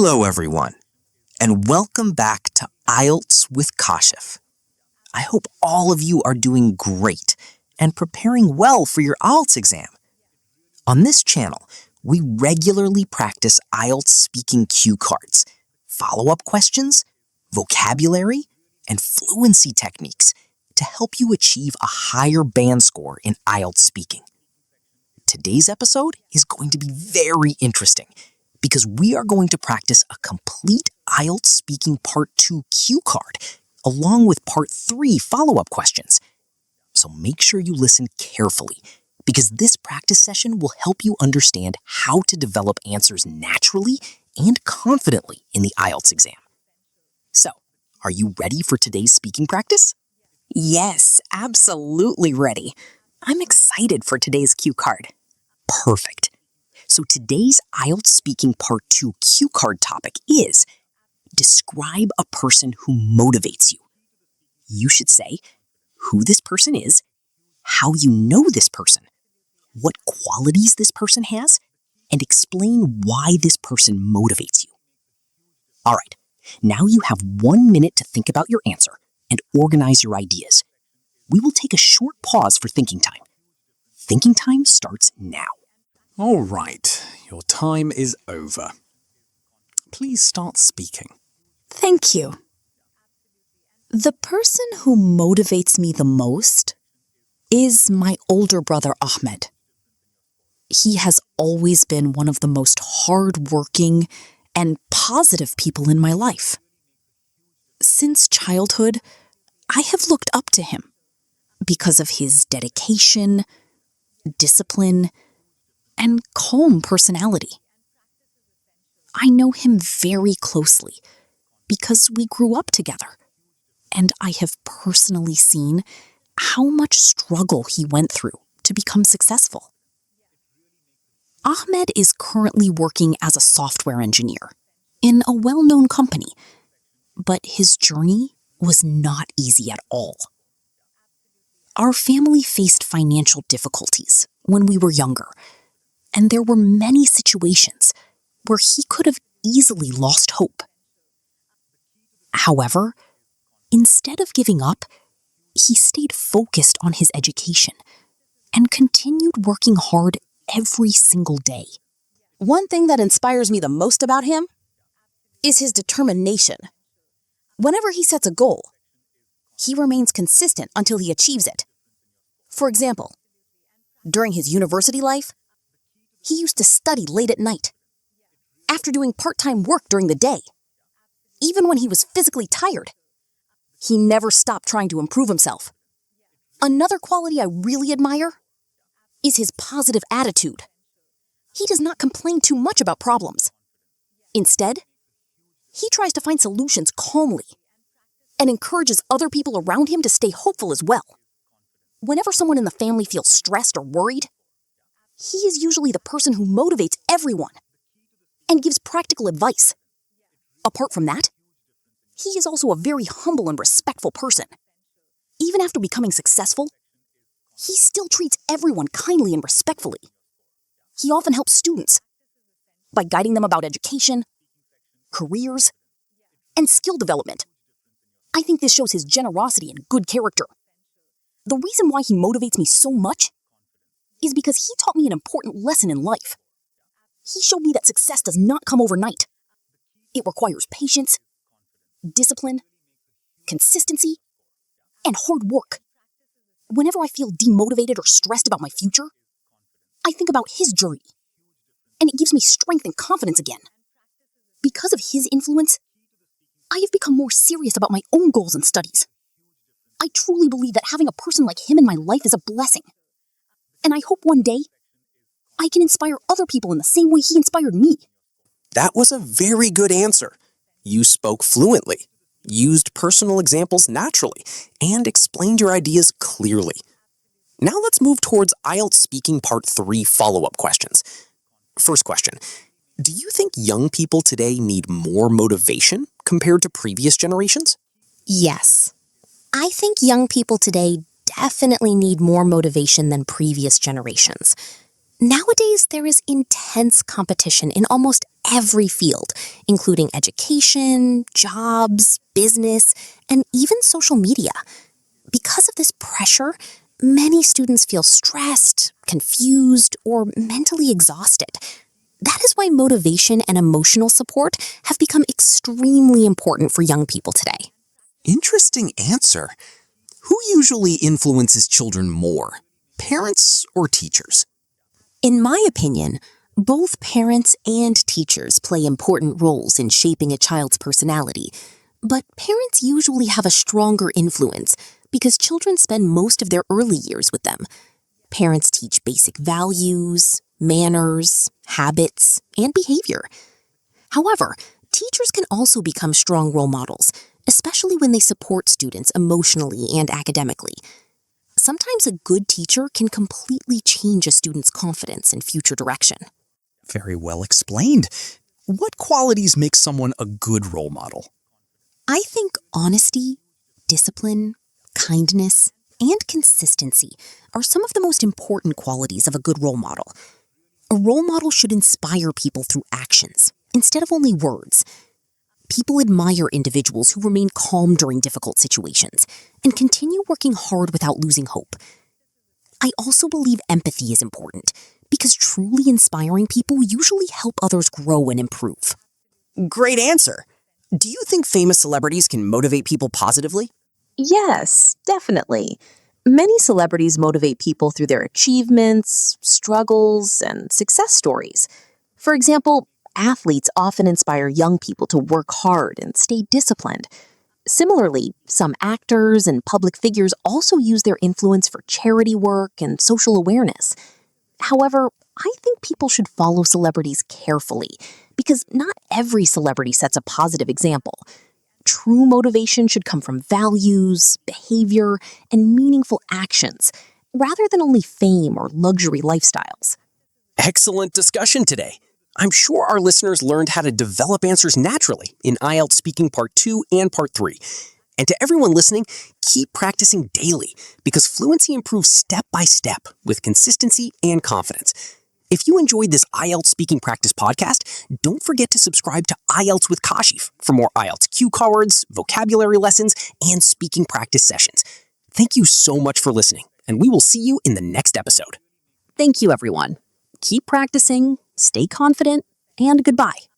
Hello everyone, and welcome back to IELTS with Kashif. I hope all of you are doing great and preparing well for your IELTS exam. On this channel, we regularly practice IELTS speaking cue cards, follow-up questions, vocabulary, and fluency techniques to help you achieve a higher band score in IELTS speaking. Today's episode is going to be very interesting because we are going to practice a complete IELTS Speaking Part 2 cue card along with Part 3 follow-up questions. So make sure you listen carefully because this practice session will help you understand how to develop answers naturally and confidently in the IELTS exam. So, are you ready for today's speaking practice? Yes, absolutely ready. I'm excited for today's cue card. Perfect. So today's IELTS Speaking Part 2 cue card topic is describe a person who motivates you. You should say who this person is, how you know this person, what qualities this person has, and explain why this person motivates you. All right, now you have 1 minute to think about your answer and organize your ideas. We will take a short pause for thinking time. Thinking time starts now. All right, your time is over. Please start speaking. Thank you. The person who motivates me the most is my older brother Ahmed. He has always been one of the most hardworking and positive people in my life. Since childhood, I have looked up to him because of his dedication, discipline, and calm personality. I know him very closely because we grew up together, and I have personally seen how much struggle he went through to become successful. Ahmed is currently working as a software engineer in a well-known company, but his journey was not easy at all. Our family faced financial difficulties when we were younger, and there were many situations where he could have easily lost hope. However, instead of giving up, he stayed focused on his education and continued working hard every single day. One thing that inspires me the most about him is his determination. Whenever he sets a goal, he remains consistent until he achieves it. For example, during his university life, he used to study late at night, after doing part-time work during the day. Even when he was physically tired, he never stopped trying to improve himself. Another quality I really admire is his positive attitude. He does not complain too much about problems. Instead, he tries to find solutions calmly and encourages other people around him to stay hopeful as well. Whenever someone in the family feels stressed or worried, he is usually the person who motivates everyone and gives practical advice. Apart from that, he is also a very humble and respectful person. Even after becoming successful, he still treats everyone kindly and respectfully. He often helps students by guiding them about education, careers, and skill development. I think this shows his generosity and good character. The reason why he motivates me so much is because he taught me an important lesson in life. He showed me that success does not come overnight. It requires patience, discipline, consistency, and hard work. Whenever I feel demotivated or stressed about my future, I think about his journey, and it gives me strength and confidence again. Because of his influence, I have become more serious about my own goals and studies. I truly believe that having a person like him in my life is a blessing, and I hope one day I can inspire other people in the same way he inspired me. That was a very good answer. You spoke fluently, used personal examples naturally, and explained your ideas clearly. Now let's move towards IELTS Speaking Part 3 follow-up questions. First question, do you think young people today need more motivation compared to previous generations? Yes. I think young people today definitely need more motivation than previous generations. Nowadays, there is intense competition in almost every field, including education, jobs, business, and even social media. Because of this pressure, many students feel stressed, confused, or mentally exhausted. That is why motivation and emotional support have become extremely important for young people today. Interesting answer. Who usually influences children more, parents or teachers? In my opinion, both parents and teachers play important roles in shaping a child's personality, but parents usually have a stronger influence because children spend most of their early years with them. Parents teach basic values, manners, habits, and behavior. However, teachers can also become strong role models, especially when they support students emotionally and academically. Sometimes a good teacher can completely change a student's confidence and future direction. Very well explained. What qualities make someone a good role model? I think honesty, discipline, kindness, and consistency are some of the most important qualities of a good role model. A role model should inspire people through actions, instead of only words. People admire individuals who remain calm during difficult situations and continue working hard without losing hope. I also believe empathy is important because truly inspiring people usually help others grow and improve. Great answer. Do you think famous celebrities can motivate people positively? Yes, definitely. Many celebrities motivate people through their achievements, struggles, and success stories. For example, athletes often inspire young people to work hard and stay disciplined. Similarly, some actors and public figures also use their influence for charity work and social awareness. However, I think people should follow celebrities carefully because not every celebrity sets a positive example. True motivation should come from values, behavior, and meaningful actions, rather than only fame or luxury lifestyles. Excellent discussion today. I'm sure our listeners learned how to develop answers naturally in IELTS Speaking Part 2 and Part 3. And to everyone listening, keep practicing daily because fluency improves step by step with consistency and confidence. If you enjoyed this IELTS Speaking Practice podcast, don't forget to subscribe to IELTS with Kashif for more IELTS cue cards, vocabulary lessons, and speaking practice sessions. Thank you so much for listening, and we will see you in the next episode. Thank you, everyone. Keep practicing, stay confident, and goodbye.